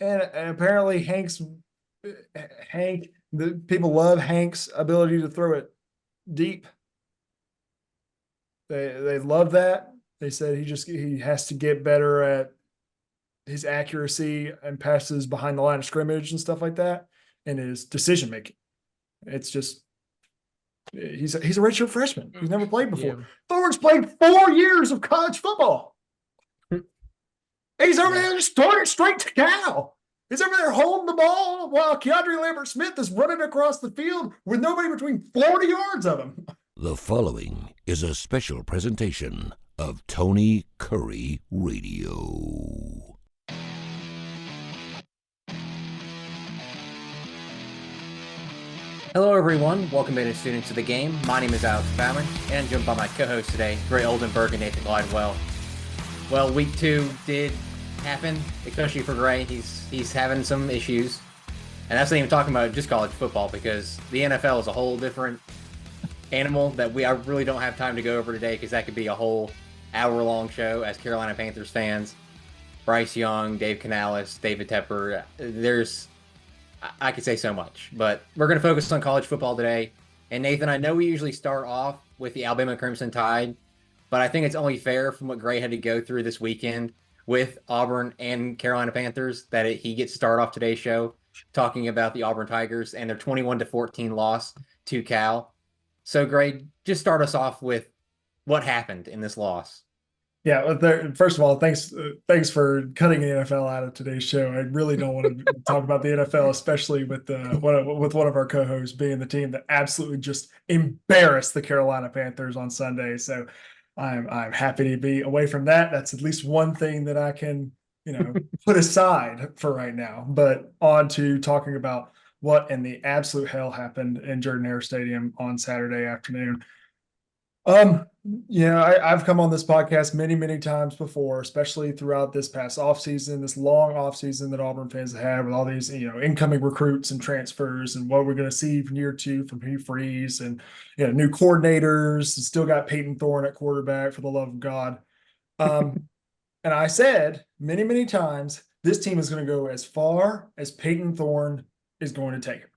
and apparently the people love Hank's ability to throw it deep. They love that. They said he has to get better at his accuracy and passes behind the line of scrimmage and stuff like that, and his decision making. It's just he's a redshirt freshman. He's never played before. Yeah. Thorne's played 4 years of college football. He's over there just throwing it straight to Cal. He's over there holding the ball while Keandre Lambert-Smith is running across the field with nobody between 40 yards of him. The following is a special presentation of Tony Curry Radio. Hello, everyone. Welcome back to Students of the Game. My name is Alex Baumann, and I'm joined by my co-host today, Gray Oldenburg and Nathan Glidewell. Well, week 2 did happen, especially for Gray. He's having some issues, and that's not even talking about just college football, because the NFL is a whole different animal that I really don't have time to go over today, because that could be a whole hour-long show as Carolina Panthers fans. Bryce Young, Dave Canales, David Tepper. I could say so much, but we're going to focus on college football today. And Nathan, I know we usually start off with the Alabama Crimson Tide, but I think it's only fair from what Gray had to go through this weekend with Auburn and Carolina Panthers that he gets to start off today's show talking about the Auburn Tigers and their 21-14 loss to Cal. So Gray, just start us off with what happened in this loss. Yeah, first of all, thanks for cutting the NFL out of today's show. I really don't want to talk about the NFL, especially with one of our co-hosts being the team that absolutely just embarrassed the Carolina Panthers on Sunday. So I'm happy to be away from that. That's at least one thing that I can put aside for right now. But on to talking about what in the absolute hell happened in Jordan-Hare Stadium on Saturday afternoon. I've come on this podcast many, many times before, especially throughout this past offseason, this long offseason that Auburn fans have had with all these, incoming recruits and transfers and what we're going to see from year 2 from Hugh Freeze and, new coordinators, and still got Peyton Thorne at quarterback, for the love of God. And I said many, many times, this team is going to go as far as Peyton Thorne is going to take it.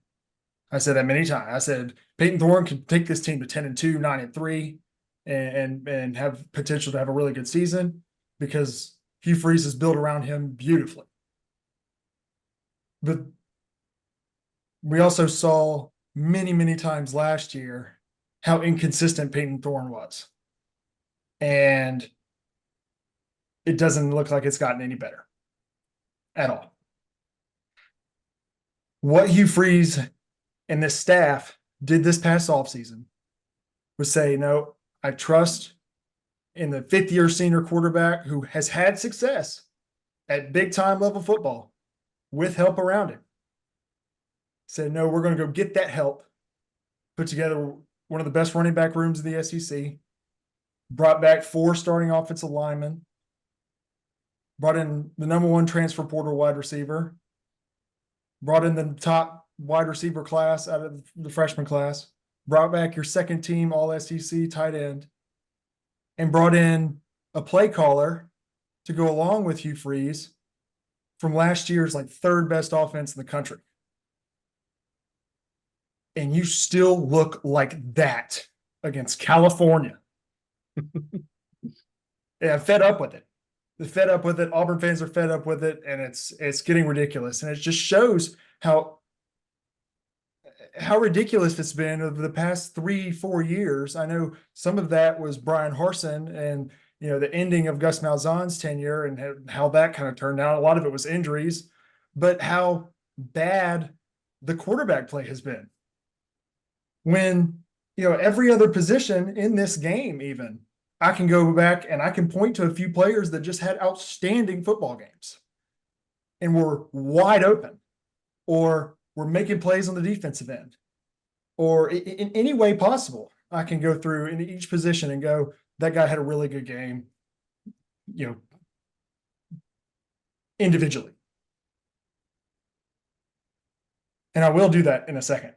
I said that many times. I said Peyton Thorne can take this team to 10-2, 9-3, and have potential to have a really good season because Hugh Freeze is built around him beautifully. But we also saw many, many times last year how inconsistent Peyton Thorne was. And it doesn't look like it's gotten any better at all. What Hugh Freeze and this staff did this past offseason was say, no, I trust in the 5th-year senior quarterback who has had success at big-time level football with help around him. Said, no, we're going to go get that help, put together one of the best running back rooms in the SEC, brought back 4 starting offensive linemen, brought in the number 1 transfer portal wide receiver, brought in the top wide receiver class out of the freshman class, brought back your second team all SEC tight end, and brought in a play caller to go along with Hugh Freeze from last year's 3rd best offense in the country. And you still look like that against California. Yeah, fed up with it. They're fed up with it. Auburn fans are fed up with it, and it's getting ridiculous. And it just shows how ridiculous it's been over the past 3-4 years. I know some of that was Brian Harsin and, the ending of Gus Malzahn's tenure and how that kind of turned out. A lot of it was injuries, but how bad the quarterback play has been. When, every other position in this game, even, I can go back and I can point to a few players that just had outstanding football games and were wide open, or we're making plays on the defensive end, or in any way possible. I can go through in each position and go, that guy had a really good game, individually. And I will do that in a second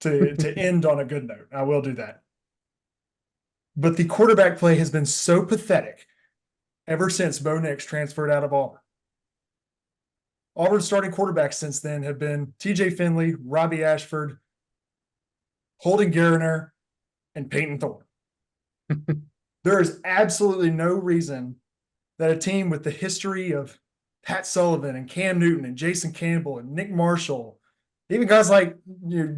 to end on a good note. I will do that. But the quarterback play has been so pathetic ever since Bo Nix transferred out of Auburn. Auburn's starting quarterbacks since then have been TJ Finley, Robbie Ashford, Holden Garner, and Peyton Thorne. There is absolutely no reason that a team with the history of Pat Sullivan and Cam Newton and Jason Campbell and Nick Marshall, even guys like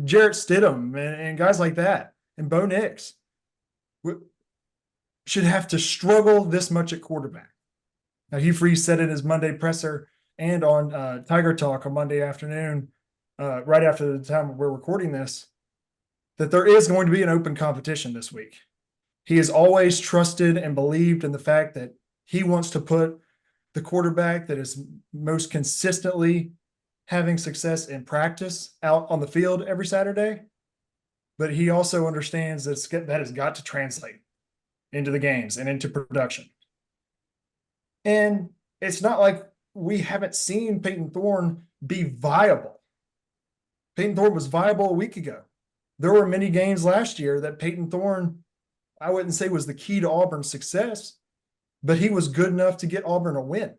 Jarrett Stidham and guys like that, and Bo Nix, should have to struggle this much at quarterback. Now, Hugh Freeze said in his Monday presser and on Tiger Talk on Monday afternoon, right after the time we're recording this, that there is going to be an open competition this week. He has always trusted and believed in the fact that he wants to put the quarterback that is most consistently having success in practice out on the field every Saturday. But he also understands that has got to translate into the games and into production. And it's not like we haven't seen Peyton Thorne be viable. Peyton Thorne was viable a week ago. There were many games last year that Peyton Thorne, I wouldn't say was the key to Auburn's success, but he was good enough to get Auburn a win.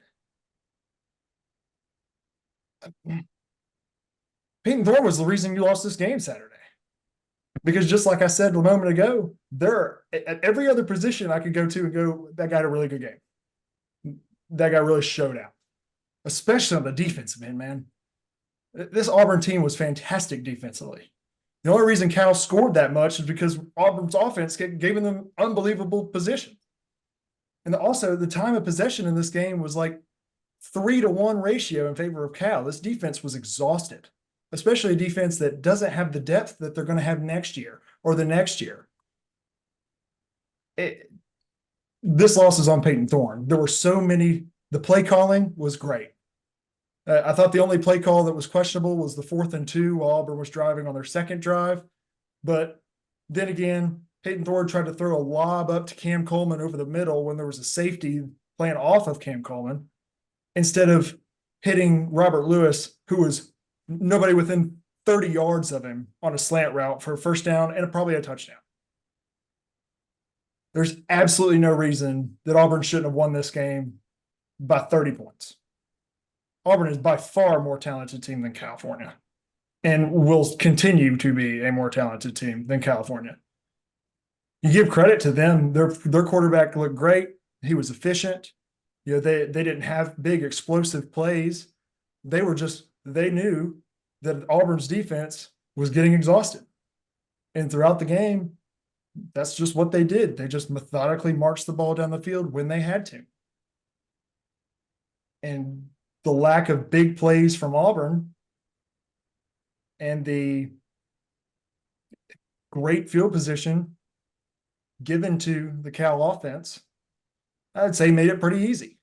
Peyton Thorne was the reason you lost this game Saturday. Because just like I said a moment ago, at every other position I could go to and go, that guy had a really good game. That guy really showed out, especially on the defensive end, man. This Auburn team was fantastic defensively. The only reason Cal scored that much is because Auburn's offense gave them unbelievable position. And also the time of possession in this game was like 3-to-1 ratio in favor of Cal. This defense was exhausted, especially a defense that doesn't have the depth that they're going to have next year or the next year. This loss is on Peyton Thorne. There were so many. The play calling was great. I thought the only play call that was questionable was the 4th and 2 while Auburn was driving on their second drive. But then again, Peyton Thorne tried to throw a lob up to Cam Coleman over the middle when there was a safety playing off of Cam Coleman instead of hitting Robert Lewis, who was nobody within 30 yards of him on a slant route for a first down and probably a touchdown. There's absolutely no reason that Auburn shouldn't have won this game by 30 points. Auburn is by far a more talented team than California and will continue to be a more talented team than California. You give credit to them. Their quarterback looked great. He was efficient. They didn't have big explosive plays. They knew that Auburn's defense was getting exhausted. And throughout the game, that's just what they did. They just methodically marched the ball down the field when they had to. And the lack of big plays from Auburn and the great field position given to the Cal offense, I'd say made it pretty easy.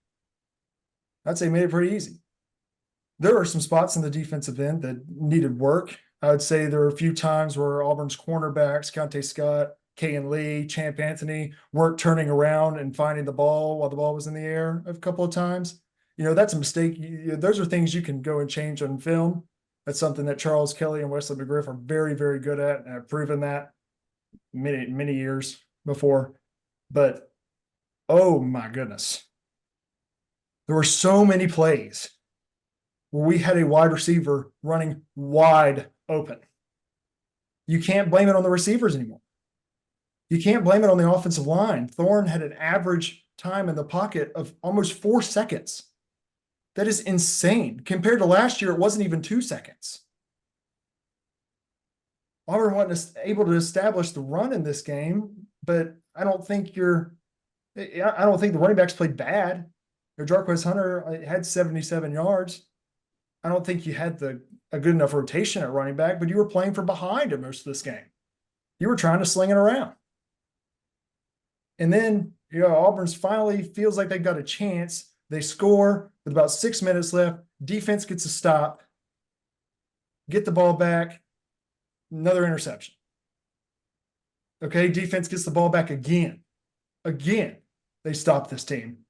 There are some spots in the defensive end that needed work. I would say there were a few times where Auburn's cornerbacks, Keontae Scott, Kayan Lee, Champ Anthony, weren't turning around and finding the ball while the ball was in the air a couple of times. That's a mistake. Those are things you can go and change on film. That's something that Charles Kelly and Wesley McGriff are very, very good at, and have proven that many years before. But, oh my goodness. There were so many plays where we had a wide receiver running wide open. You can't blame it on the receivers anymore. You can't blame it on the offensive line. Thorne had an average time in the pocket of almost 4 seconds. That is insane. Compared to last year, it wasn't even 2 seconds. Auburn wasn't able to establish the run in this game, but I don't think the running backs played bad. Jarquez Hunter had 77 yards. I don't think you had a good enough rotation at running back, but you were playing from behind in most of this game. You were trying to sling it around. And then, Auburn's finally feels like they've got a chance. They score with about 6 minutes left. Defense gets a stop. Get the ball back. Another interception. Okay, defense gets the ball back again. Again, they stop this team.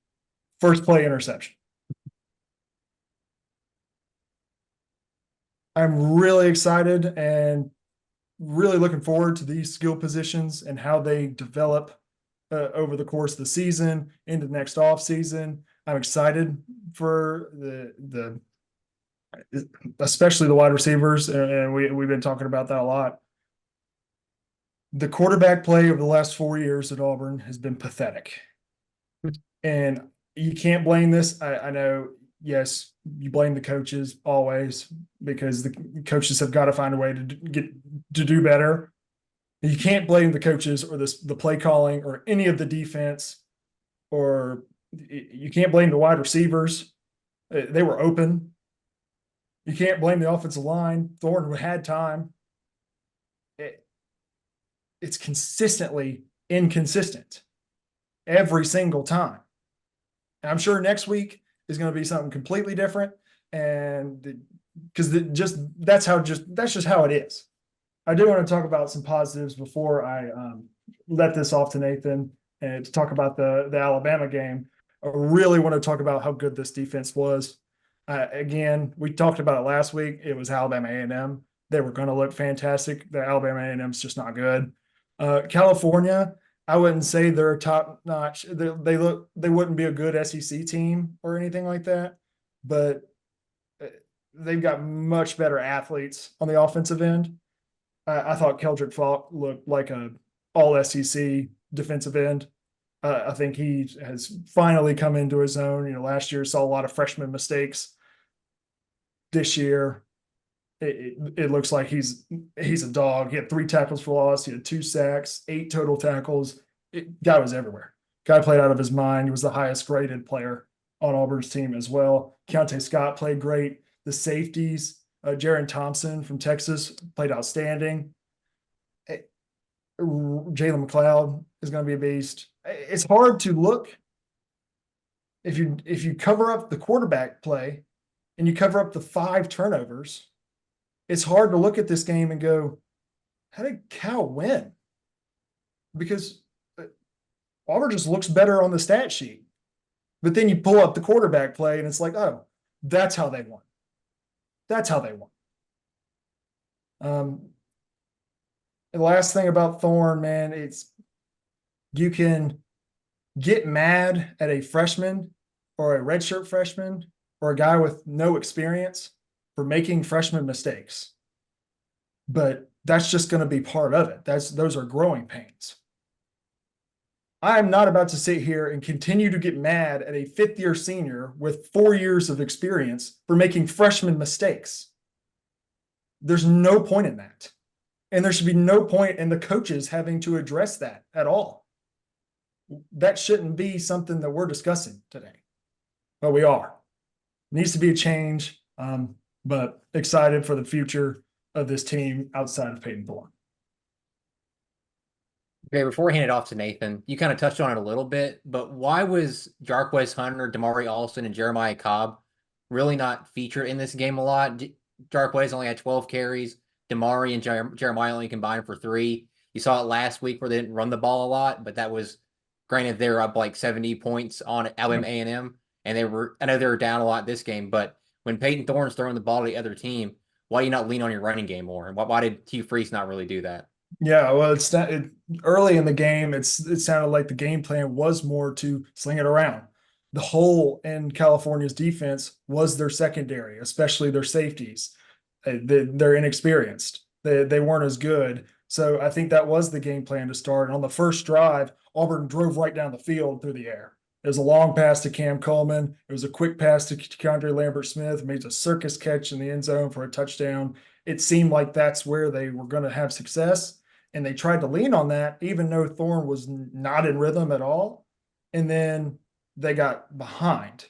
First play interception. I'm really excited and really looking forward to these skill positions and how they develop over the course of the season into the next off season. I'm excited for the especially the wide receivers, and we've been talking about that a lot. The quarterback play over the last 4 years at Auburn has been pathetic. And you can't blame this. I know, yes, you blame the coaches always because the coaches have got to find a way to do better. You can't blame the coaches or the play calling or any of the defense, or you can't blame the wide receivers. They were open. You can't blame the offensive line. Thorne had time. It's consistently inconsistent every single time. And I'm sure next week is going to be something completely different. And because that's just how it is. I do want to talk about some positives before I let this off to Nathan and to talk about the Alabama game. I really want to talk about how good this defense was. Again, we talked about it last week. It was Alabama A&M. They were going to look fantastic. The Alabama A&M is just not good. California, I wouldn't say they're top notch. They wouldn't be a good SEC team or anything like that, but they've got much better athletes on the offensive end. I thought Keldrick Falk looked like a all SEC defensive end. I think he has finally come into his own. Last year saw a lot of freshman mistakes. This year, it looks like he's a dog. He had 3 tackles for loss. He had 2 sacks, 8 total tackles. Guy was everywhere. Guy played out of his mind. He was the highest graded player on Auburn's team as well. Keontae Scott played great. The safeties, Jaron Thompson from Texas played outstanding. Jalen McLeod is going to be a beast. It's hard to look if you cover up the quarterback play and you cover up the 5 turnovers. It's hard to look at this game and go, how did Cal win? Because Auburn just looks better on the stat sheet. But then you pull up the quarterback play and it's like, oh, that's how they won. That's how they won. And the last thing about Thorne, man, it's you can get mad at a freshman or a redshirt freshman or a guy with no experience for making freshman mistakes. But that's just going to be part of it. Those are growing pains. I'm not about to sit here and continue to get mad at a 5th-year senior with 4 years of experience for making freshman mistakes. There's no point in that. And there should be no point in the coaches having to address that at all. That shouldn't be something that we're discussing today. But we are. Needs to be a change, but excited for the future of this team outside of Peyton Thorne. Okay, before we hand it off to Nathan, you kind of touched on it a little bit, but why was Jarquez Hunter, Damari Alston, and Jeremiah Cobb really not featured in this game a lot? Jarquez only had 12 carries. Damari and Jeremiah only combined for 3. You saw it last week where they didn't run the ball a lot, but that was, granted, they were up like 70 points on Alabama A&M, and I know they were down a lot this game, but when Peyton Thorne's throwing the ball to the other team, why do you not lean on your running game more? And why did Hugh Freeze not really do that? Yeah, well, early in the game, it sounded like the game plan was more to sling it around. The hole in California's defense was their secondary, especially their safeties. They're inexperienced. They weren't as good. So I think that was the game plan to start. And on the first drive, Auburn drove right down the field through the air. It was a long pass to Cam Coleman. It was a quick pass to Keandre Lambert-Smith. Made a circus catch in the end zone for a touchdown. It seemed like that's where they were going to have success. And they tried to lean on that, even though Thorne was not in rhythm at all. And then they got behind.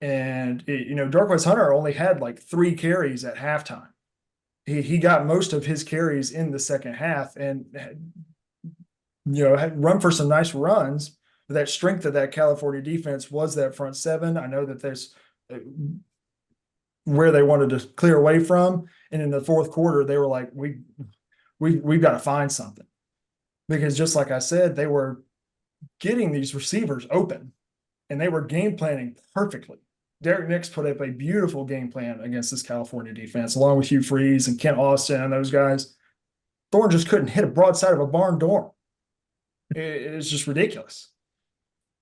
And, Jarquez Hunter only had like 3 carries at halftime. He got most of his carries in the second half and, had run for some nice runs. But that strength of that California defense was that front 7. I know that there's where they wanted to clear away from. And in the fourth quarter, they were like, we've got to find something. Because just like I said, they were getting these receivers open and they were game planning perfectly. Derek Nix put up a beautiful game plan against this California defense, along with Hugh Freeze and Kent Austin and those guys. Thorne just couldn't hit a broadside of a barn door. It's just ridiculous.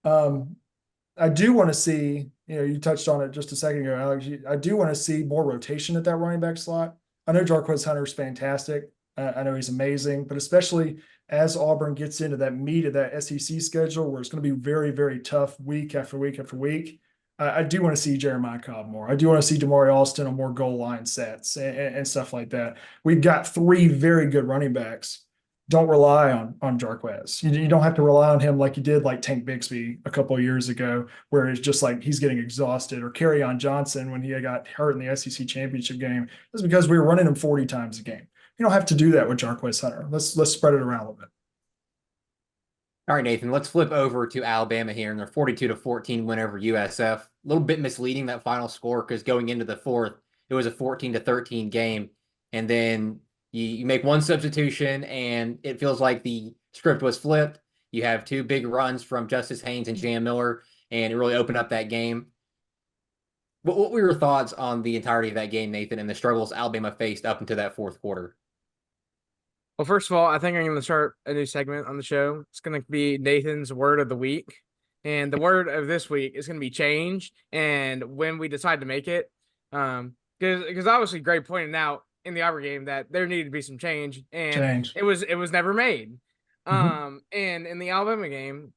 I do want to see You touched on it just a second ago, Alex. I do want to see more rotation at that running back slot. I know Jarquez Hunter's fantastic. I know he's amazing, but especially as Auburn gets into that meat of that SEC schedule, where it's going to be very, very tough week after week after week. I do want to see Jeremiah Cobb more. I do want to see Damari Alston on more goal line sets and stuff like that. We've got 3 very good running backs. Don't rely on Jarquez. You don't have to rely on him like you did like Tank Bixby a couple of years ago, where it's just like he's getting exhausted, or Kerryon Johnson when he got hurt in the SEC championship game. That's because we were running him 40 times a game. You don't have to do that with Jarquez Hunter. Let's spread it around a little bit. All right, Nathan, let's flip over to Alabama here in their 42-14 win over USF. A little bit misleading, that final score, because going into the fourth, it was a 14-13 game. And then you make one substitution and it feels like the script was flipped. You have 2 big runs from Justice Haynes and Jam Miller, and it really opened up that game. What were your thoughts on the entirety of that game, Nathan, and the struggles Alabama faced up into that fourth quarter? Well, first of all, I think I'm going to start a new segment on the show. It's going to be Nathan's word of the week. And the word of this week is going to be change. And when we decide to make it, because obviously Gray pointed out in the Auburn game that there needed to be some change, and it was never made. And in the Alabama game,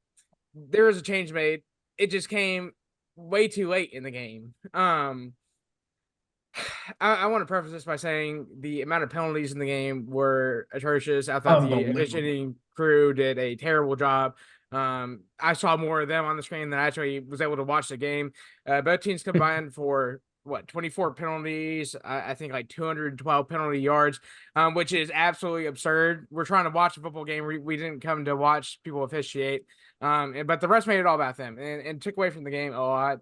there was a change made. It just came way too late in the game. I want to preface this by saying the amount of penalties in the game were atrocious. I thought the officiating crew did a terrible job. I saw more of them on the screen than I actually was able to watch the game. Both teams combined for 24 penalties. I think like 212 penalty yards, which is absolutely absurd. We're trying to watch a football game. We didn't come to watch people officiate. But the rest made it all about them and took away from the game a lot.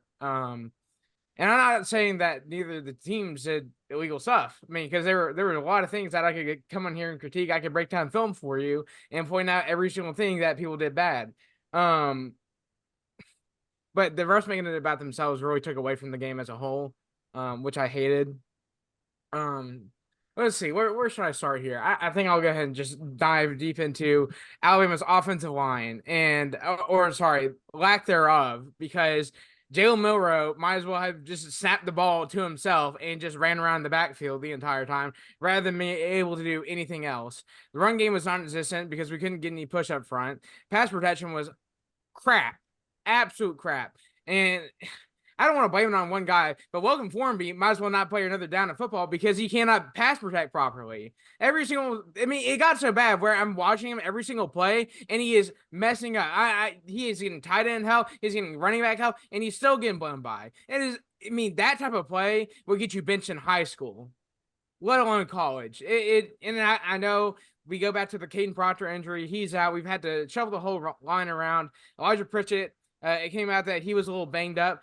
And I'm not saying that neither of the teams did illegal stuff. I mean, because there were a lot of things that I could come on here and critique. I could break down film for you and point out every single thing that people did bad. But the refs making it about themselves really took away from the game as a whole, which I hated. Let's see, where should I start here? I think I'll go ahead and just dive deep into Alabama's offensive line and, or sorry, lack thereof, because Jalen Milroe might as well have just snapped the ball to himself and just ran around the backfield the entire time rather than being able to do anything else. The run game was non-existent because we couldn't get any push up front. Pass protection was crap, absolute crap. And I don't want to blame it on one guy, but Welcome Formby might as well not play another down of football because he cannot pass protect properly. It got so bad where I'm watching him every single play and he is messing up. He is getting tight end help, he's getting running back help, and he's still getting blown by. That type of play will get you benched in high school, let alone college. I know we go back to the Caden Proctor injury. He's out. We've had to shuffle the whole line around. Elijah Pritchett, it came out that he was a little banged up,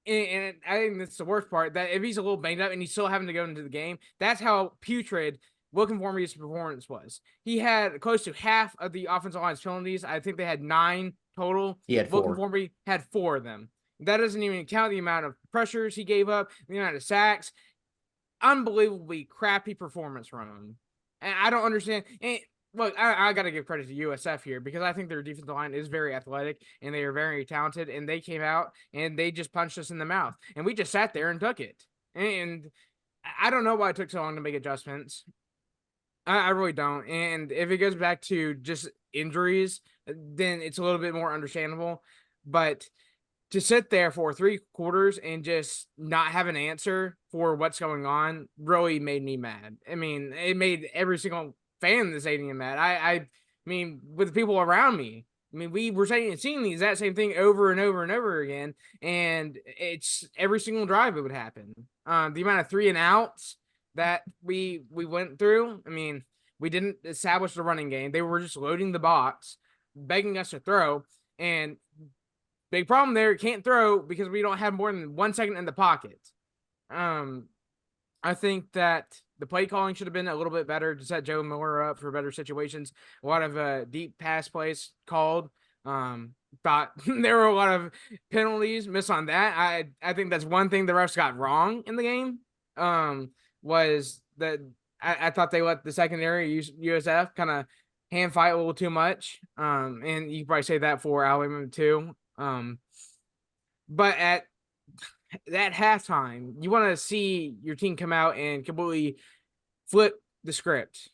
and I think that's the worst part, that if he's a little banged up and he's still having to go into the game, that's how putrid Wilkin Formby's performance was. He had close to half of the offensive line's penalties. I think they had 9 total. He had 4. Wilkin Formby had 4 of them. That doesn't even count the amount of pressures he gave up, the amount of sacks. Unbelievably crappy performance from him. And I don't understand. And look, I got to give credit to USF here because I think their defensive line is very athletic and they are very talented, and they came out and they just punched us in the mouth and we just sat there and took it. And I don't know why it took so long to make adjustments. I really don't. And if it goes back to just injuries, then it's a little bit more understandable. But to sit there for 3 quarters and just not have an answer for what's going on really made me mad. I mean, it made every single fan in the stadium mad. I mean, with the people around me. I mean, we were seeing the exact same thing over and over and over again, and it's every single drive it would happen. The amount of 3 and outs that we went through. I mean, we didn't establish the running game. They were just loading the box, begging us to throw, and big problem there, can't throw because we don't have more than 1 second in the pocket. I think that the play calling should have been a little bit better to set Joe Miller up for better situations. A lot of deep pass plays called. Thought there were a lot of penalties missed on that. I think that's one thing the refs got wrong in the game. Was that I thought they let the secondary USF kind of hand fight a little too much. And you can probably say that for Alabama too. But at at halftime, you want to see your team come out and completely flip the script.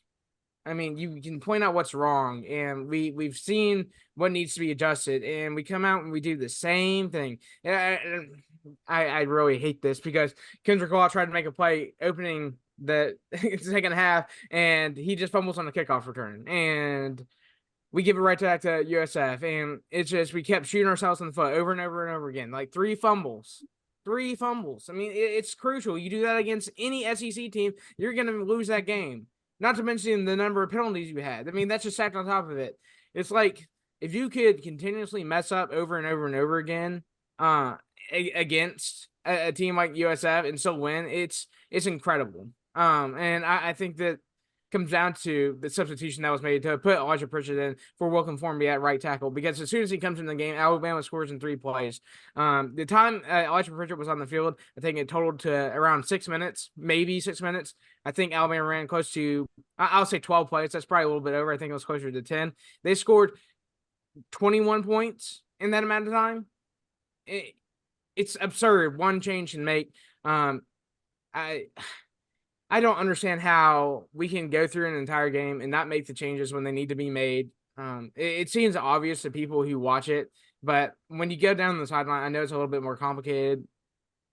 I mean, you can point out what's wrong, and we've seen what needs to be adjusted, and we come out and we do the same thing. I really hate this because Kendrick Law tried to make a play opening the second half, and he just fumbles on the kickoff return, and we give it right back to USF, and it's just we kept shooting ourselves in the foot over and over and over again, like three fumbles. Three fumbles. I mean, it's crucial. You do that against any SEC team, you're going to lose that game. Not to mention the number of penalties you had. I mean, that's just stacked on top of it. It's like if you could continuously mess up over and over and over again against a team like USF and still win, it's incredible. And I think that comes down to the substitution that was made to put Elijah Pritchett in for Will Conformity at right tackle, because as soon as he comes in the game, Alabama scores in 3 plays. The time Elijah Pritchett was on the field, I think it totaled to around 6 minutes, maybe 6 minutes. I think Alabama ran close to, I'll say 12 plays. That's probably a little bit over. I think it was closer to 10. They scored 21 points in that amount of time. It's absurd. One change can make. I don't understand how we can go through an entire game and not make the changes when they need to be made. It seems obvious to people who watch it, but when you go down the sideline, I know it's a little bit more complicated.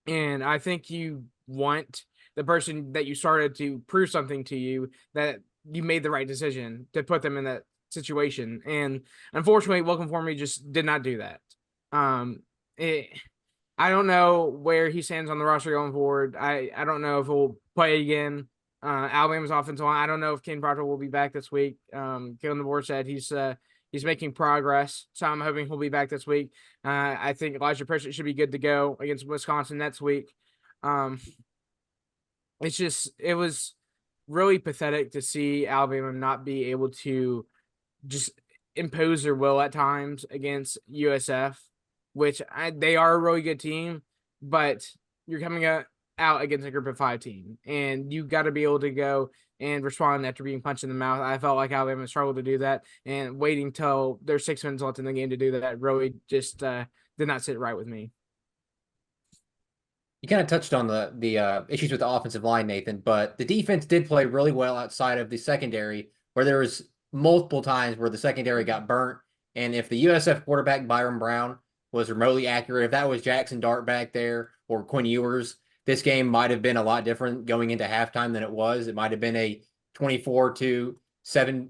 And I think you want the person that you started to prove something to you that you made the right decision to put them in that situation. And unfortunately, Welcome For Me just did not do that. I don't know where he stands on the roster going forward. I don't know if he'll play again. Alabama's offensive line, I don't know if Ken Proctor will be back this week. Kevin DeBoer said he's making progress, so I'm hoping he'll be back this week. I think Elijah Pritchett should be good to go against Wisconsin next week. It was really pathetic to see Alabama not be able to just impose their will at times against USF, which they are a really good team, but you're coming out against a group of 5 team, and you got to be able to go and respond after being punched in the mouth. I felt like Alabama struggled to do that, and waiting till there's 6 minutes left in the game to do that really just did not sit right with me. You kind of touched on the issues with the offensive line, Nathan, but the defense did play really well outside of the secondary, where there was multiple times where the secondary got burnt. And if the USF quarterback Byron Brown was remotely accurate, if that was Jackson Dart back there or Quinn Ewers, this game might have been a lot different going into halftime than it was. It might have been a 24-7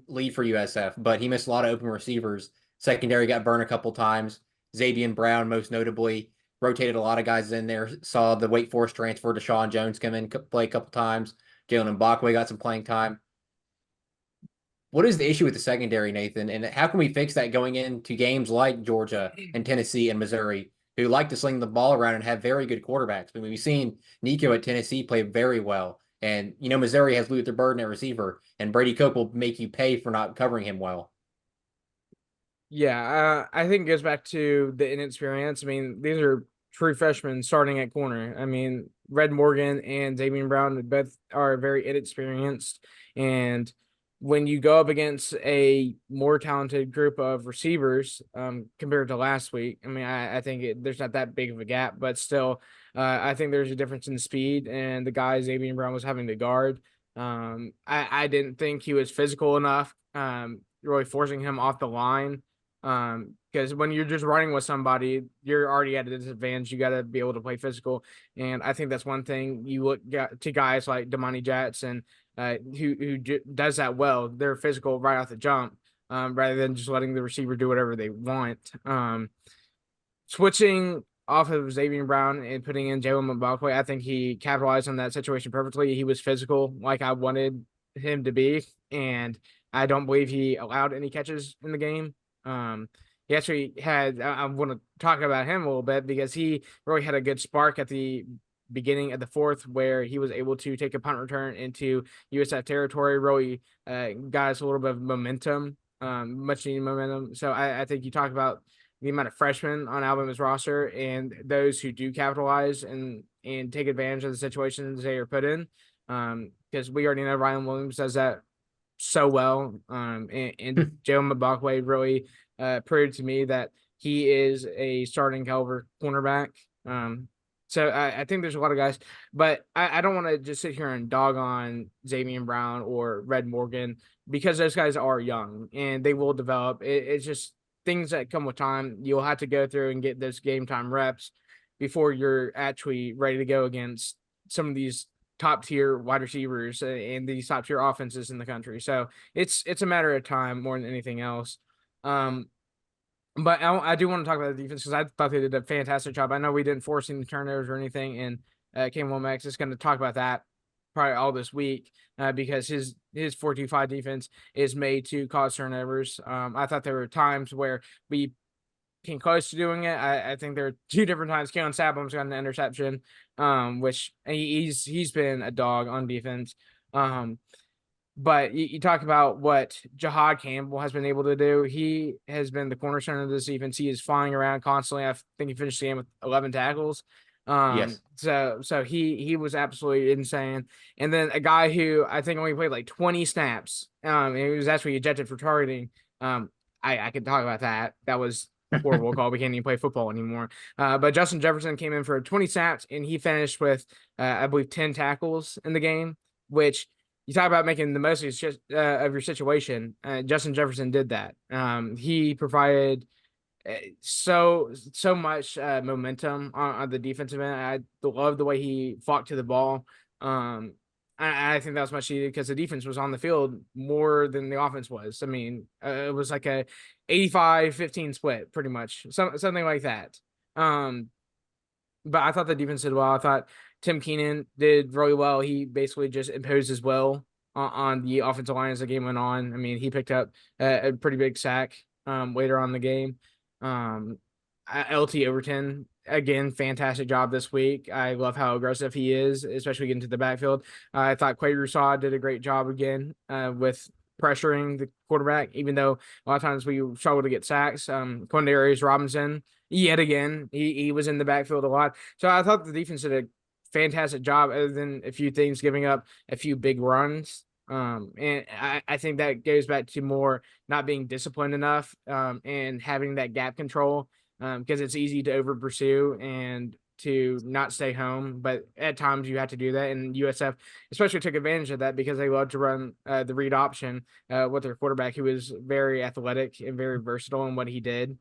lead for USF, but he missed a lot of open receivers. Secondary got burned a couple times. Xavier Brown, most notably, rotated a lot of guys in there. Saw the Wake Forest transfer to Sean Jones come in, play a couple times. Jalen Mbakwe got some playing time. What is the issue with the secondary, Nathan? And how can we fix that going into games like Georgia and Tennessee and Missouri, who like to sling the ball around and have very good quarterbacks? I mean, we've seen Nico at Tennessee play very well. And, Missouri has Luther Burden at receiver, and Brady Cook will make you pay for not covering him well. Yeah, I think it goes back to the inexperience. I mean, these are true freshmen starting at corner. I mean, Red Morgan and Xavier Brown both are very inexperienced. And when you go up against a more talented group of receivers compared to last week, I mean, I think there's not that big of a gap, but still, I think there's a difference in speed and the guy Xavier Brown was having to guard. I didn't think he was physical enough, really forcing him off the line. Because when you're just running with somebody, you're already at a disadvantage. You got to be able to play physical. And I think that's one thing you look to guys like Damani Jackson, who does that well. They're physical right off the jump, rather than just letting the receiver do whatever they want. Switching off of Xavier Brown and putting in Jalen Mbakwe, I think he capitalized on that situation perfectly. He was physical like I wanted him to be, and I don't believe he allowed any catches in the game. He actually had, I want to talk about him a little bit because he really had a good spark at the beginning of the fourth where he was able to take a punt return into USF territory, really got us a little bit of momentum, much needed momentum. So I think you talk about the amount of freshmen on Alabama's roster and those who do capitalize and take advantage of the situations they are put in. Because we already know Ryan Williams does that so well. And Jalen Mbakwe really proved to me that he is a starting caliber cornerback. So I think there's a lot of guys, but I don't want to just sit here and dog on Xavier Brown or Red Morgan because those guys are young and they will develop. It's just things that come with time. You'll have to go through and get those game time reps before you're actually ready to go against some of these top tier wide receivers and these top tier offenses in the country. So it's a matter of time more than anything else. But I do want to talk about the defense because I thought they did a fantastic job. I know we didn't force any turnovers or anything, and Cam Womack is going to talk about that probably all this week because his 4-2-5 defense is made to cause turnovers. I thought there were times where we came close to doing it. I think there are 2 different times. Keon Sabum's got an interception, which he's been a dog on defense. But you talk about what Jahad Campbell has been able to do. He has been the cornerstone of this defense. He is flying around constantly. I think he finished the game with 11 tackles. Yes. So he was absolutely insane. And then a guy who I think only played like 20 snaps. And he was actually ejected for targeting. I could talk about that. That was a horrible call. We can't even play football anymore. But Justin Jefferson came in for 20 snaps and he finished with I believe 10 tackles in the game, which you talk about making the most of your situation. Justin Jefferson did that. He provided so much momentum on the defensive end. I love the way he fought to the ball. I think that was much needed because the defense was on the field more than the offense was. I mean, it was like a 85-15 split, pretty much, something like that. But I thought the defense did well. I thought Tim Keenan did really well. He basically just imposed his will on the offensive line as the game went on. I mean, he picked up a pretty big sack later on in the game. LT Overton, again, fantastic job this week. I love how aggressive he is, especially getting to the backfield. I thought Quay Rousseau did a great job again with pressuring the quarterback, even though a lot of times we struggle to get sacks. Quindarius Robinson, yet again, he was in the backfield a lot. So I thought the defense did a fantastic job, other than a few things, giving up a few big runs. And I think that goes back to more not being disciplined enough and having that gap control because it's easy to over pursue and to not stay home. But at times you have to do that. And USF especially took advantage of that because they love to run the read option with their quarterback, who is very athletic and very versatile in what he did.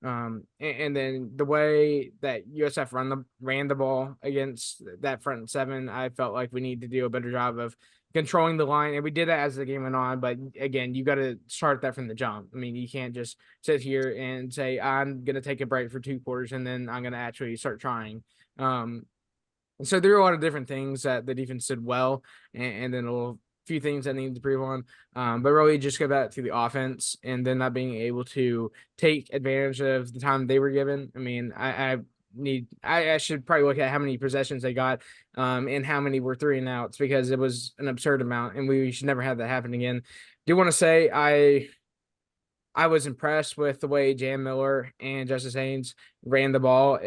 And then the way that USF ran the ball against that front 7, I felt like we need to do a better job of controlling the line, and we did that as the game went on. But again, you got to start that from the jump. I mean, you can't just sit here and say I'm going to take a break for 2 quarters and then I'm going to actually start trying. So there are a lot of different things that the defense did well, and then a few things that need to improve on. But really just go back to the offense and then not being able to take advantage of the time they were given. I mean, I should probably look at how many possessions they got and how many were 3 and outs, because it was an absurd amount and we should never have that happen again. Do want to say I was impressed with the way Jam Miller and Justice Haynes ran the ball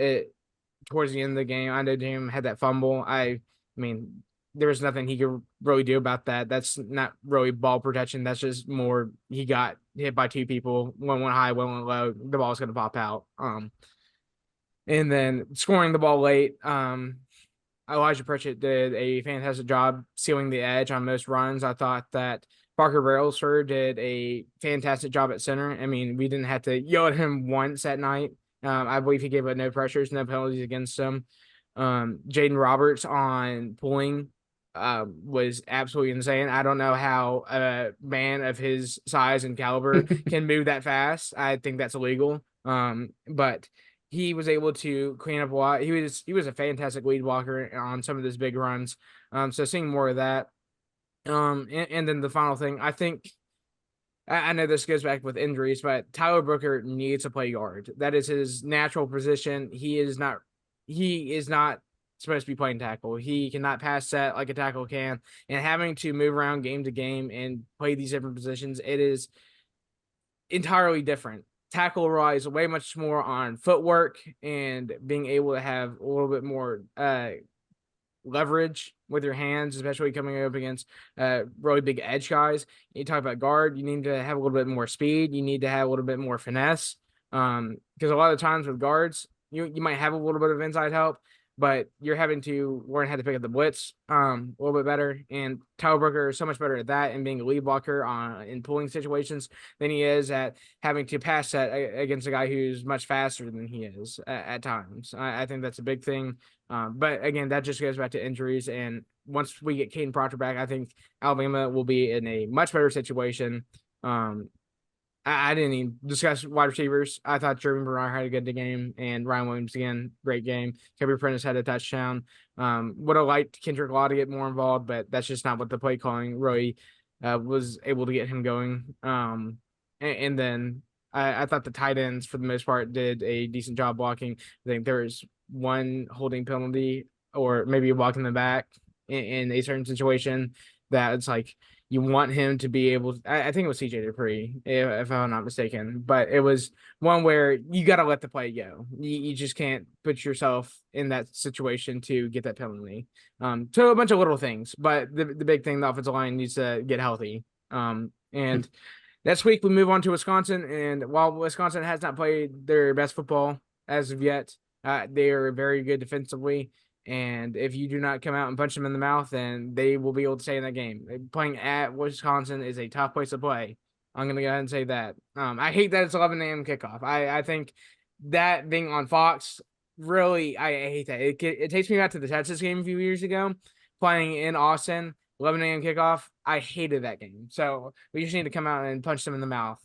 towards the end of the game. I know Jam had that fumble. I mean, there was nothing he could really do about that. That's not really ball protection. That's just more he got hit by 2 people. One went high, one went low. The ball's going to pop out. And then scoring the ball late. Elijah Pritchett did a fantastic job sealing the edge on most runs. I thought that Parker Brailsford did a fantastic job at center. I mean, we didn't have to yell at him once that night. I believe he gave up no pressures, no penalties against him. Jaden Roberts on pulling was absolutely insane. I don't know how a man of his size and caliber can move that fast. I think that's illegal. But he was able to clean up a lot. He was a fantastic lead blocker on some of those big runs. So seeing more of that. And then the final thing, I think, I know this goes back with injuries, but Tyler Booker needs to play guard. That is his natural position. He is not supposed to be playing tackle. He cannot pass set like a tackle can. And having to move around game to game and play these different positions, it is entirely different. Tackle relies way much more on footwork and being able to have a little bit more leverage with your hands, especially coming up against really big edge guys. You talk about guard, you need to have a little bit more speed. You need to have a little bit more finesse. Because a lot of times with guards, you might have a little bit of inside help, but you're having to learn how to pick up the blitz a little bit better. And Tyler Brooker is so much better at that and being a lead blocker in pulling situations than he is at having to pass set against a guy who's much faster than he is at times. I think that's a big thing. But again, that just goes back to injuries. And once we get Caden Proctor back, I think Alabama will be in a much better situation. I didn't even discuss wide receivers. I thought Jeremy Bernard had a good game, and Ryan Williams again, great game. Kevin Prentice had a touchdown. Would have liked Kendrick Law to get more involved, but that's just not what the play calling really was able to get him going. And then I thought the tight ends for the most part did a decent job blocking. I think there was one holding penalty or maybe walking the back in a certain situation that it's like you want him to be able to, I think it was CJ Dupree, if I'm not mistaken, but it was one where you got to let the play go. You just can't put yourself in that situation to get that penalty. So a bunch of little things, but the big thing, the offensive line needs to get healthy. And next week we move on to Wisconsin, and while Wisconsin has not played their best football as of yet, they are very good defensively. And if you do not come out and punch them in the mouth, then they will be able to stay in that game. Playing at Wisconsin is a tough place to play. I'm going to go ahead and say that. I hate that it's 11 a.m. kickoff. I think that being on Fox, really, I hate that. It takes me back to the Texas game a few years ago, playing in Austin, 11 a.m. kickoff. I hated that game. So we just need to come out and punch them in the mouth.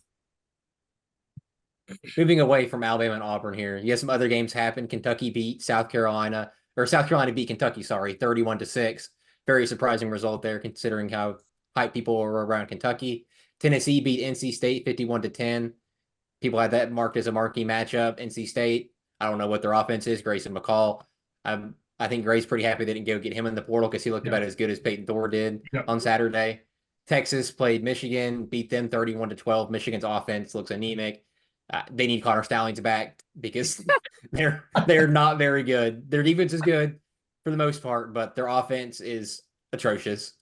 Moving away from Alabama and Auburn here, you have some other games happen. Kentucky beat South Carolina. Or South Carolina beat Kentucky, 31-6. Very surprising result there, considering how hype people were around Kentucky. Tennessee beat NC State 51-10. People had that marked as a marquee matchup. NC State, I don't know what their offense is. Grayson McCall. I think Gray's pretty happy they didn't go get him in the portal because he looked about as good as Peyton Thor did on Saturday. Texas played Michigan, beat them 31-12. Michigan's offense looks anemic. They need Connor Stallings back because they're not very good. Their defense is good for the most part, but their offense is atrocious.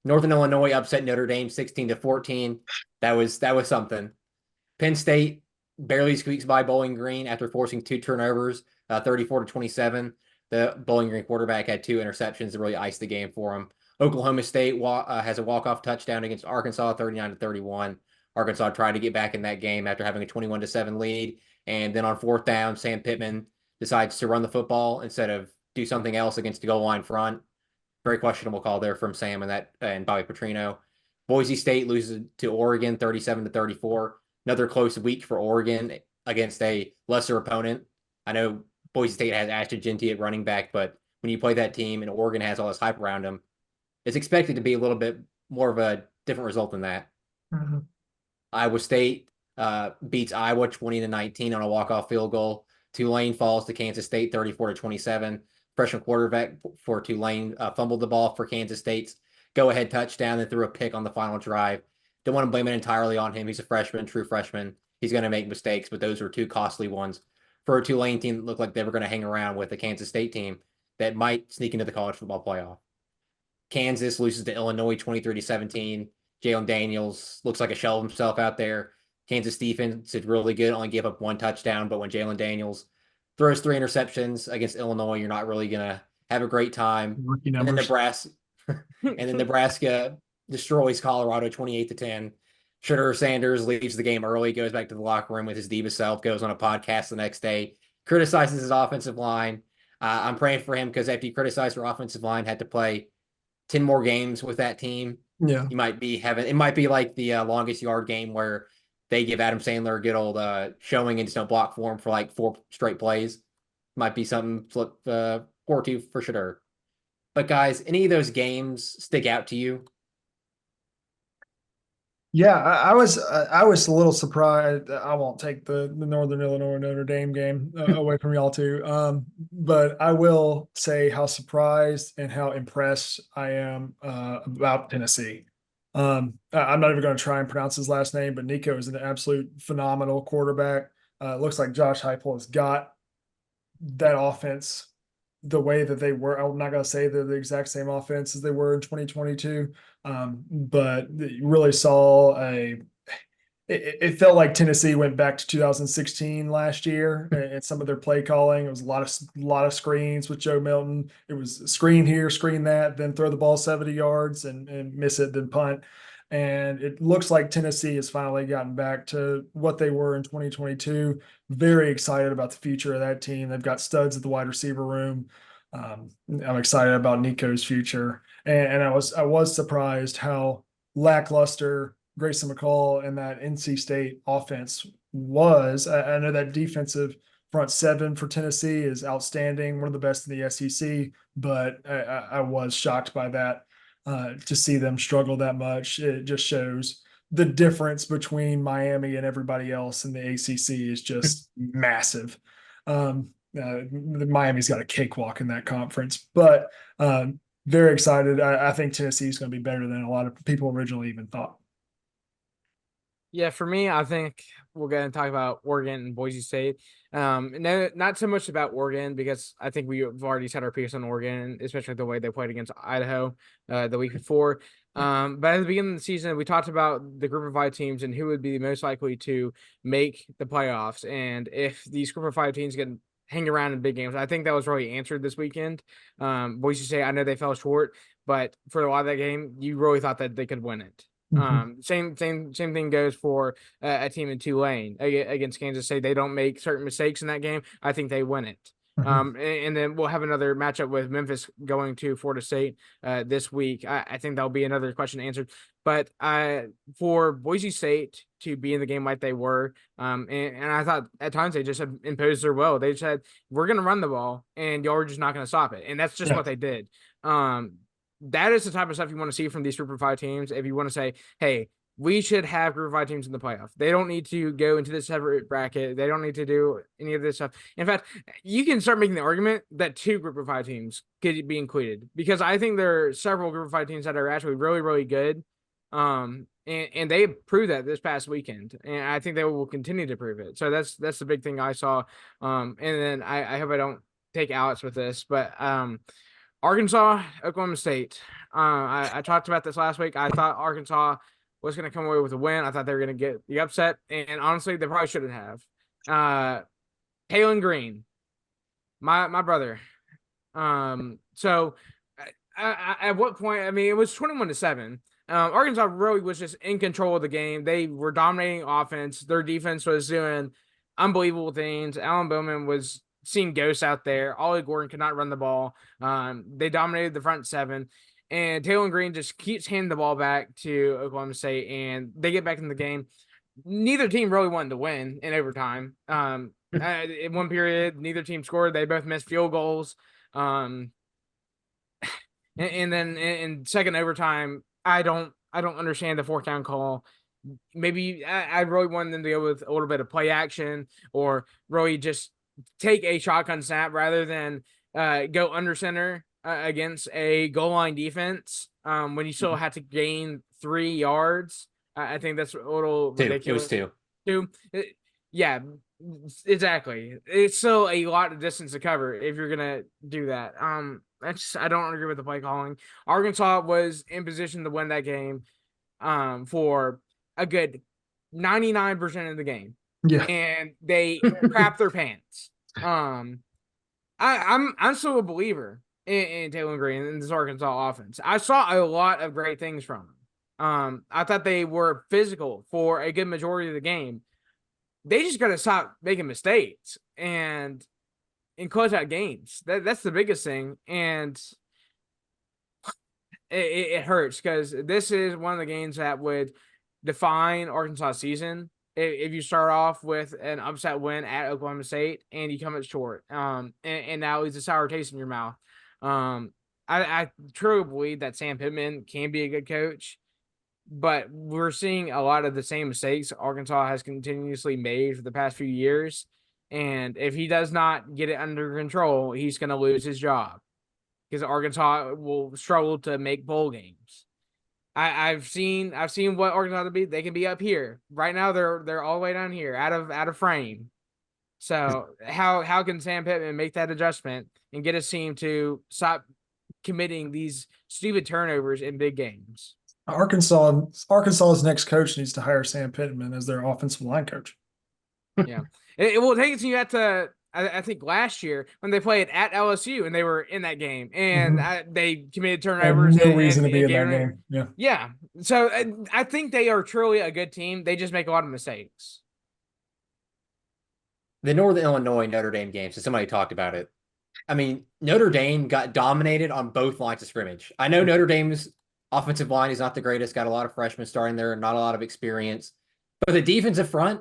Northern Illinois upset Notre Dame 16-14. That was something. Penn State barely squeaks by Bowling Green after forcing 2 turnovers, 34-27. The Bowling Green quarterback had 2 interceptions to really ice the game for him. Oklahoma State has a walk-off touchdown against Arkansas, 39-31. Arkansas tried to get back in that game after having a 21-7 lead. And then on 4th down, Sam Pittman decides to run the football instead of do something else against the goal line front. Very questionable call there from Sam and Bobby Petrino. Boise State loses to Oregon 37-34. Another close week for Oregon against a lesser opponent. I know Boise State has Ashton Jeanty at running back, but when you play that team and Oregon has all this hype around them, it's expected to be a little bit more of a different result than that. Mm-hmm. Iowa State beats Iowa 20-19 on a walk-off field goal. Tulane falls to Kansas State 34-27. Freshman quarterback for Tulane fumbled the ball for Kansas State's go-ahead touchdown and threw a pick on the final drive. Don't want to blame it entirely on him. He's a freshman, true freshman. He's going to make mistakes, but those were 2 costly ones for a Tulane team that looked like they were going to hang around with a Kansas State team that might sneak into the college football playoff. Kansas loses to Illinois 23-17. Jalen Daniels looks like a shell of himself out there. Kansas defense is really good, only gave up 1 touchdown, but when Jalen Daniels throws 3 interceptions against Illinois, you're not really going to have a great time. And then Nebraska destroys Colorado 28-10. Shedeur Sanders leaves the game early, goes back to the locker room with his diva self, goes on a podcast the next day, criticizes his offensive line. I'm praying for him because after you criticize your offensive line, had to play 10 more games with that team. Yeah, You might be having, it might be like the longest yard game where they give Adam Sandler a good old showing and just don't block for him for like 4 straight plays. Might be something flip 4-2 for Shedeur. But guys, any of those games stick out to you? yeah. I was a little surprised. I won't take the Northern Illinois Notre Dame game away from y'all too. But I will say how surprised and how impressed I am about Tennessee. I'm not even going to try and pronounce his last name, but Nico is an absolute phenomenal quarterback. It looks like Josh Heupel has got that offense the way that they were. I'm not going to say they're the exact same offense as they were in 2022, but you really saw it felt like Tennessee went back to 2016 last year, and some of their play calling. It was a lot of screens with Joe Milton. It was screen here, screen that, then throw the ball 70 yards and miss it, then punt. And it looks like Tennessee has finally gotten back to what they were in 2022. Very excited about the future of that team. They've got studs at the wide receiver room. I'm excited about Nico's future, and I was surprised how lackluster Grayson McCall and that NC State offense was. I know that defensive front seven for Tennessee is outstanding, one of the best in the SEC, but I was shocked by that. To see them struggle that much, it just shows the difference between Miami and everybody else in the ACC is just massive. Miami's got a cakewalk in that conference, but very excited. I think Tennessee is going to be better than a lot of people originally even thought. Yeah, for me, I think we're going to talk about Oregon and Boise State. No, not so much about Oregon because I think we've already set our piece on Oregon, especially the way they played against Idaho the week before. But at the beginning of the season, we talked about the group of 5 teams and who would be the most likely to make the playoffs. And if these group of 5 teams can hang around in big games, I think that was really answered this weekend. Boise State, I know they fell short, but for a lot of that game, you really thought that they could win it. Same thing goes for a team in Tulane against Kansas State. They don't make certain mistakes in that game. I think they win it. And then we'll have another matchup with Memphis going to Florida State this week. I think that'll be another question answered. But for Boise State to be in the game like they were, and I thought at times they just had imposed their will. They said, we're going to run the ball, and y'all are just not going to stop it. And that's just what they did. That is the type of stuff you want to see from these group of 5 teams. If you want to say, hey, we should have group of 5 teams in the playoff. They don't need to go into this separate bracket. They don't need to do any of this stuff. In fact, you can start making the argument that 2 group of 5 teams could be included because I think there are several group of 5 teams that are actually really, really good. And they proved that this past weekend, and I think they will continue to prove it. So that's the big thing I saw. And then I hope I don't take Alex with this, but Arkansas, Oklahoma State. I talked about this last week. I thought Arkansas was going to come away with a win. I thought they were going to get the upset, and honestly, they probably shouldn't have. Kalen Green, my brother. So at what point? I mean, it was 21-7. Arkansas really was just in control of the game. They were dominating offense. Their defense was doing unbelievable things. Alan Bowman was seeing ghosts out there. Ollie Gordon could not run the ball. They dominated the front 7. And Taylor Green just keeps handing the ball back to Oklahoma State, and they get back in the game. Neither team really wanted to win in overtime. In one period, neither team scored. They both missed field goals. And then in second overtime, I don't understand the 4th down call. Maybe I really wanted them to go with a little bit of play action or really just take a shotgun snap rather than go under center against a goal line defense when you still have to gain 3 yards. I think that's a little ridiculous. It was 2. Yeah, exactly. It's still a lot of distance to cover if you're gonna do that. I don't agree with the play calling. Arkansas was in position to win that game for a good 99% of the game. Yeah. And they crap their pants. I'm still a believer in Taylor Green and this Arkansas offense. I saw a lot of great things from them. I thought they were physical for a good majority of the game. They just got to stop making mistakes and close out games. That's the biggest thing. And it hurts because this is one of the games that would define Arkansas season. If you start off with an upset win at Oklahoma State and you come up short, and now it's a sour taste in your mouth. I truly believe that Sam Pittman can be a good coach, but we're seeing a lot of the same mistakes Arkansas has continuously made for the past few years. And if he does not get it under control, he's going to lose his job because Arkansas will struggle to make bowl games. I've seen what Arkansas to be. They can be up here right now. They're all the way down here, out of frame. So how can Sam Pittman make that adjustment and get his team to stop committing these stupid turnovers in big games? Arkansas's next coach needs to hire Sam Pittman as their offensive line coach. Yeah, it will take you back to I think last year when they played at LSU and they were in that game and they committed turnovers And no and reason to be in that gave game. Yeah. yeah. So I think they are truly a good team. They just make a lot of mistakes. The Northern Illinois Notre Dame game, so somebody talked about it. I mean, Notre Dame got dominated on both lines of scrimmage. I know Notre Dame's offensive line is not the greatest, got a lot of freshmen starting there, not a lot of experience. But the defensive front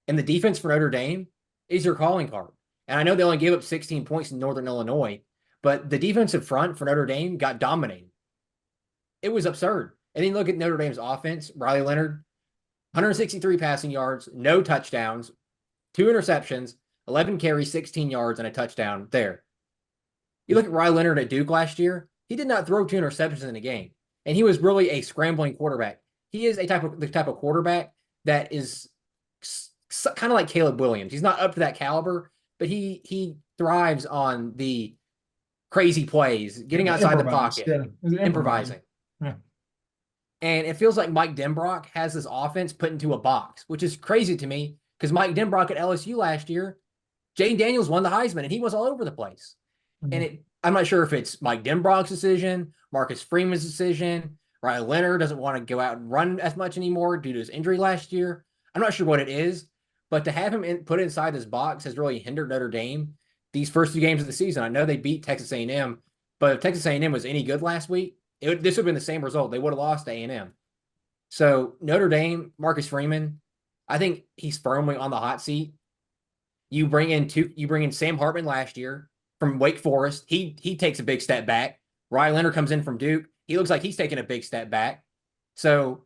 and the defense for Notre Dame is your calling card. And I know they only gave up 16 points in Northern Illinois, but the defensive front for Notre Dame got dominated. It was absurd. And then look at Notre Dame's offense. Riley Leonard, 163 passing yards, no touchdowns, 2 interceptions, 11 carries, 16 yards, and a touchdown there. You look at Riley Leonard at Duke last year, he did not throw 2 interceptions in a game. And he was really a scrambling quarterback. He is the type of quarterback that is kind of like Caleb Williams. He's not up to that caliber, but he thrives on the crazy plays, getting outside the pocket, improvising. Yeah. And it feels like Mike Denbrock has this offense put into a box, which is crazy to me because Mike Denbrock at LSU last year, Jane Daniels won the Heisman and he was all over the place. And I'm not sure if it's Mike Denbrock's decision, Marcus Freeman's decision. Riley Leonard doesn't want to go out and run as much anymore due to his injury last year. I'm not sure what it is, but to have him put inside this box has really hindered Notre Dame these first 2 games of the season. I know they beat Texas A&M, but if Texas A&M was any good last week, this would have been the same result. They would have lost to A&M. So Notre Dame, Marcus Freeman, I think he's firmly on the hot seat. You bring in Sam Hartman last year from Wake Forest. He takes a big step back. Riley Leonard comes in from Duke. He looks like he's taking a big step back. So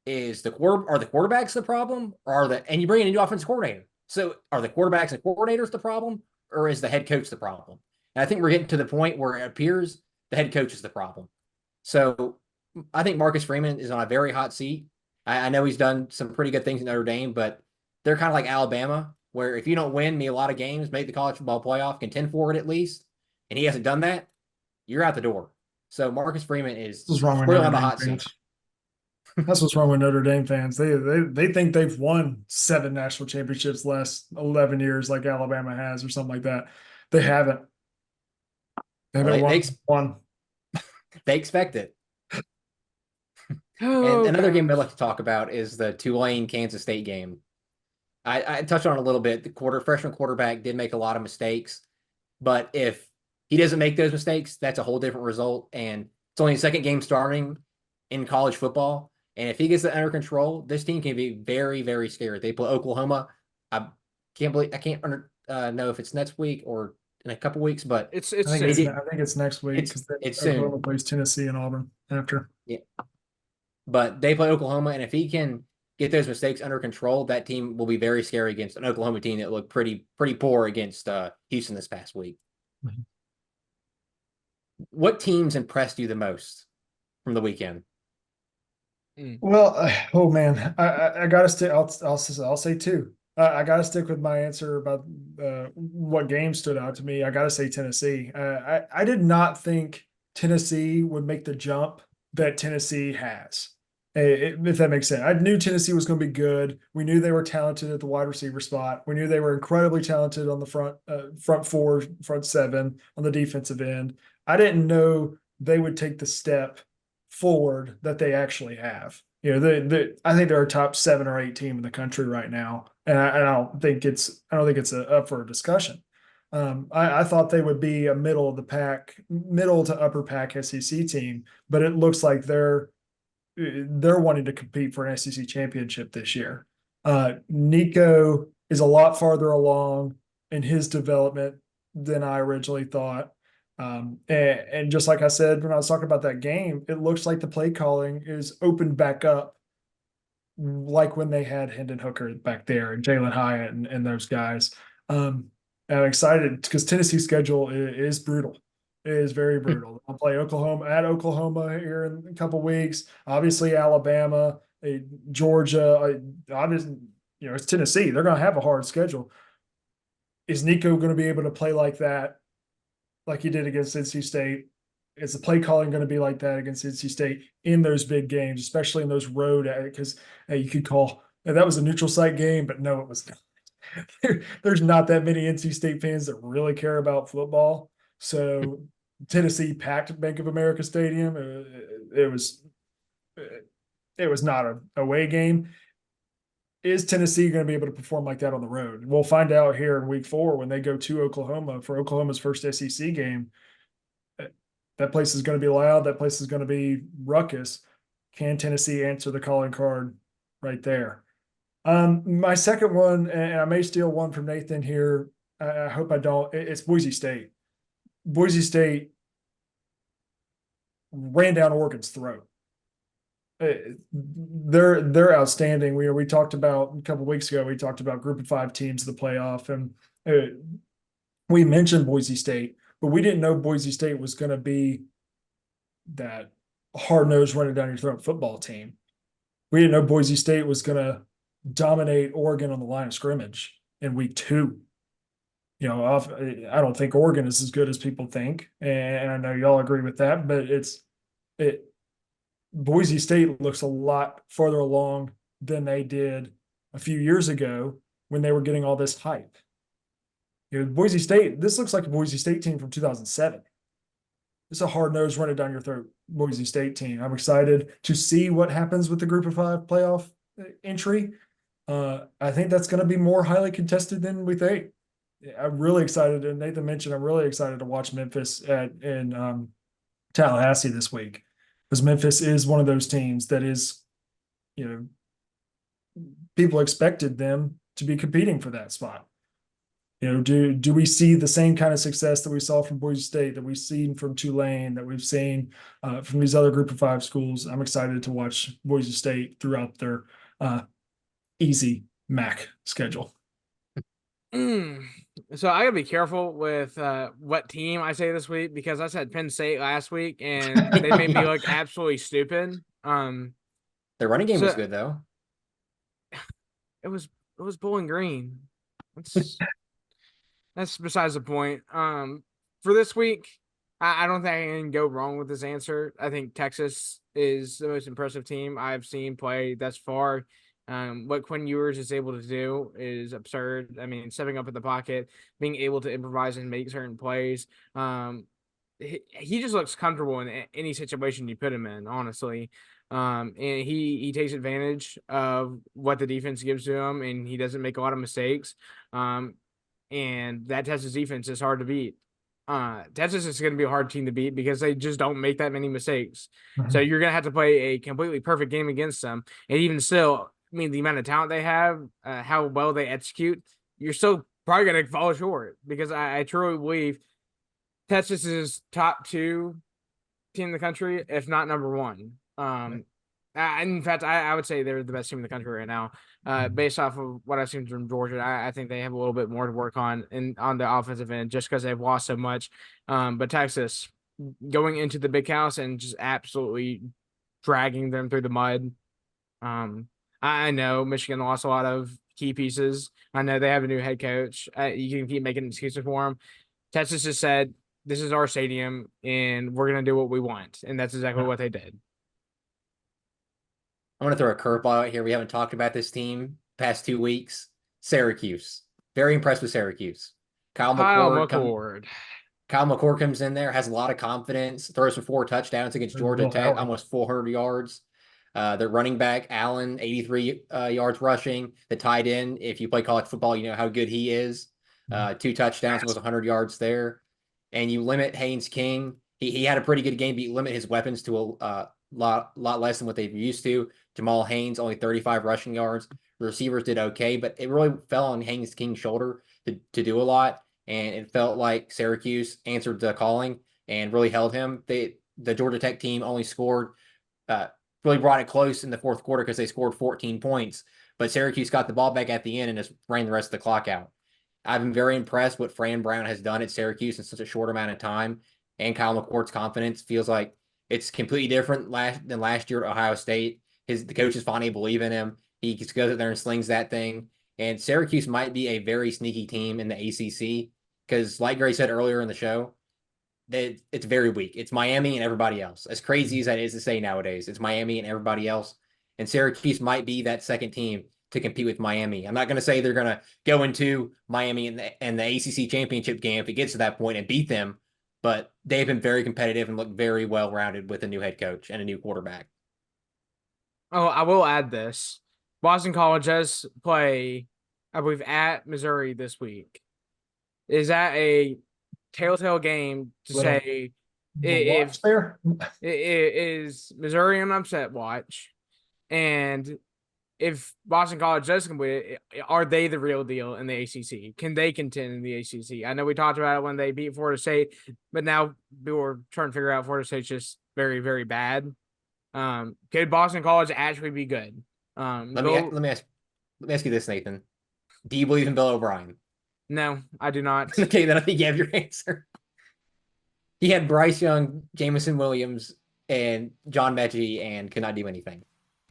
are the quarterbacks the problem, and you bring in a new offensive coordinator? So are the quarterbacks and coordinators the problem, or is the head coach the problem? And I think we're getting to the point where it appears the head coach is the problem. So I think Marcus Freeman is on a very hot seat. I know he's done some pretty good things in Notre Dame, but they're kind of like Alabama, where if you don't win me a lot of games, make the college football playoff, contend for it at least, and he hasn't done that, you're out the door. So Marcus Freeman is squarely on the hot seat. That's what's wrong with Notre Dame fans. They think they've won 7 national championships last 11 years like Alabama has or something like that. They haven't. They haven't won one. They expect it. Oh, and another game I'd like to talk about is the Tulane-Kansas State game. I touched on it a little bit. The freshman quarterback did make a lot of mistakes, but if he doesn't make those mistakes, that's a whole different result. And it's only the 2nd game starting in college football. And if he gets it under control, this team can be very, very scary. They play Oklahoma. I can't know if it's next week or in a couple weeks, but I think it's next week because Oklahoma soon. Plays Tennessee and Auburn after. Yeah, but they play Oklahoma, and if he can get those mistakes under control, that team will be very scary against an Oklahoma team that looked pretty poor against Houston this past week. Mm-hmm. What teams impressed you the most from the weekend? Well, oh man, I gotta stick. I'll say 2. I gotta stick with my answer about what game stood out to me. I gotta say Tennessee. I did not think Tennessee would make the jump that Tennessee has. If that makes sense. I knew Tennessee was going to be good. We knew they were talented at the wide receiver spot. We knew they were incredibly talented on the front 4, front 7 on the defensive end. I didn't know they would take the step forward that they actually have. I think they're a top 7 or 8 team in the country right now, and I don't think it's up for a discussion. I thought they would be a middle to upper pack SEC team, but it looks like they're wanting to compete for an SEC championship this year. Nico is a lot farther along in his development than I originally thought. And just like I said, when I was talking about that game, it looks like the play calling is opened back up like when they had Hendon Hooker back there and Jalen Hyatt and those guys. I'm excited because Tennessee's schedule is brutal. It is very brutal. I'll play Oklahoma here in a couple weeks. Obviously, Alabama, Georgia. Obviously, it's Tennessee. They're going to have a hard schedule. Is Nico going to be able to play like that, like he did against NC State, is the play calling going to be like that against NC State in those big games, especially in those road? Because you could call that was a neutral site game, but no, it was not. There's not that many NC State fans that really care about football. So Tennessee packed Bank of America Stadium. It was not a away game. Is Tennessee going to be able to perform like that on the road? We'll find out here in week 4 when they go to Oklahoma for Oklahoma's first SEC game. That place is going to be loud. That place is going to be ruckus. Can Tennessee answer the calling card right there? My second one, and I may steal one from Nathan here. I hope I don't. It's Boise State. Boise State ran down Oregon's throat. They're outstanding. We talked about a couple of weeks ago. We talked about group of 5 teams of the playoff, and we mentioned Boise State, but we didn't know Boise State was going to be that hard-nosed running down your throat football team. We didn't know Boise State was going to dominate Oregon on the line of scrimmage in week 2. You know, I don't think Oregon is as good as people think, and I know y'all agree with that, but Boise State looks a lot further along than they did a few years ago when they were getting all this hype. You know, Boise State, this looks like a Boise State team from 2007. It's a hard-nosed, run it down your throat Boise State team. I'm excited to see what happens with the group of 5 playoff entry. I think that's going to be more highly contested than we think. I'm really excited, and Nathan mentioned I'm really excited to watch Memphis in Tallahassee this week, because Memphis is one of those teams that is, you know, people expected them to be competing for that spot. You know, do we see the same kind of success that we saw from Boise State, that we've seen from Tulane, that we've seen from these other group of 5 schools? I'm excited to watch Boise State throughout their easy MAC schedule. So I gotta be careful with what team I say this week, because I said Penn State last week and they made me look absolutely stupid. Their running game was good though. It was Bowling Green. That's besides the point. For this week, I don't think I can go wrong with this answer. I think Texas is the most impressive team I've seen play thus far. What Quinn Ewers is able to do is absurd. I mean, stepping up in the pocket, being able to improvise and make certain plays. He just looks comfortable in any situation you put him in, honestly. And he takes advantage of what the defense gives to him, and he doesn't make a lot of mistakes. And that Texas defense is hard to beat. Texas is going to be a hard team to beat because they just don't make that many mistakes. Mm-hmm. So you're going to have to play a completely perfect game against them. And even still, I mean, the amount of talent they have, how well they execute, you're still probably going to fall short, because I truly believe Texas is top 2 team in the country, if not number 1. In fact, I would say they're the best team in the country right now, based off of what I've seen from Georgia. I think they have a little bit more to work on on the offensive end, just because they've lost so much. But Texas going into the big house and just absolutely dragging them through the mud. I know Michigan lost a lot of key pieces. I know they have a new head coach. You can keep making excuses for them. Texas just said, this is our stadium and we're going to do what we want. And that's exactly what they did. I'm going to throw a curveball out here. We haven't talked about this team past 2 weeks. Syracuse. Very impressed with Syracuse. Kyle McCord comes in there, has a lot of confidence, throws for 4 touchdowns against Georgia Tech, almost 400 yards. Their running back, Allen, 83 yards rushing. The tight end, if you play college football, you know how good he is. 2 touchdowns, almost 100 yards there. And you limit Haynes King. He had a pretty good game, but you limit his weapons to a lot less than what they've used to. Jamal Haynes, only 35 rushing yards. The receivers did okay, but it really fell on Haynes King's shoulder to do a lot. And it felt like Syracuse answered the calling and really held him. The Georgia Tech team only scored, really brought it close in the 4th quarter because they scored 14 points. But Syracuse got the ball back at the end and just ran the rest of the clock out. I've been very impressed what Fran Brown has done at Syracuse in such a short amount of time. And Kyle McCord's confidence feels like it's completely different than last year at Ohio State. The coaches finally believe in him. He just goes out there and slings that thing. And Syracuse might be a very sneaky team in the ACC because, like Gray said earlier in the show, it's very weak. It's Miami and everybody else. As crazy as that is to say nowadays, it's Miami and everybody else. And Syracuse might be that second team to compete with Miami. I'm not going to say they're going to go into Miami and the ACC championship game if it gets to that point and beat them, but they've been very competitive and look very well-rounded with a new head coach and a new quarterback. Oh, I will add this. Boston College does play, I believe, at Missouri this week. Is that a telltale game to say if there is Missouri an upset watch? And if Boston College does complete it, are they the real deal in the ACC? Can they contend in the ACC? I know we talked about it when they beat Florida State, but now we're trying to figure out Florida State's just very, very bad. Could Boston College actually be good? Let me ask you this, Nathan. Do you believe in Bill O'Brien? No, I do not. Okay, then I think you have your answer. He had Bryce Young, Jamison Williams, and John Mechie, and could not do anything.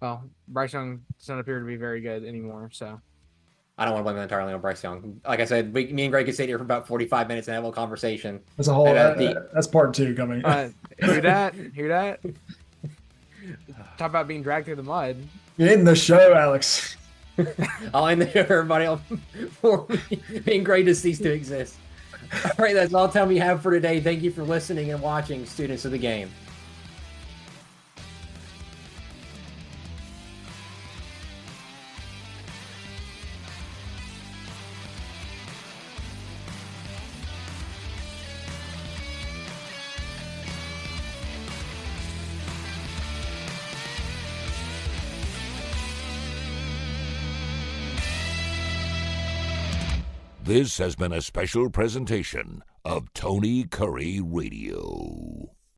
Well, Bryce Young doesn't appear to be very good anymore, so. I don't want to blame it entirely on Bryce Young. Like I said, me and Greg could sit here for about 45 minutes and have a little conversation. That's a whole. That's part 2 coming. Hear that? Hear that? Talk about being dragged through the mud. You're in the show, Alex. I'll end the show, everybody. For being great to cease to exist. All right, that's all the time we have for today. Thank you for listening and watching, students of the game. This has been a special presentation of Tony Curry Radio.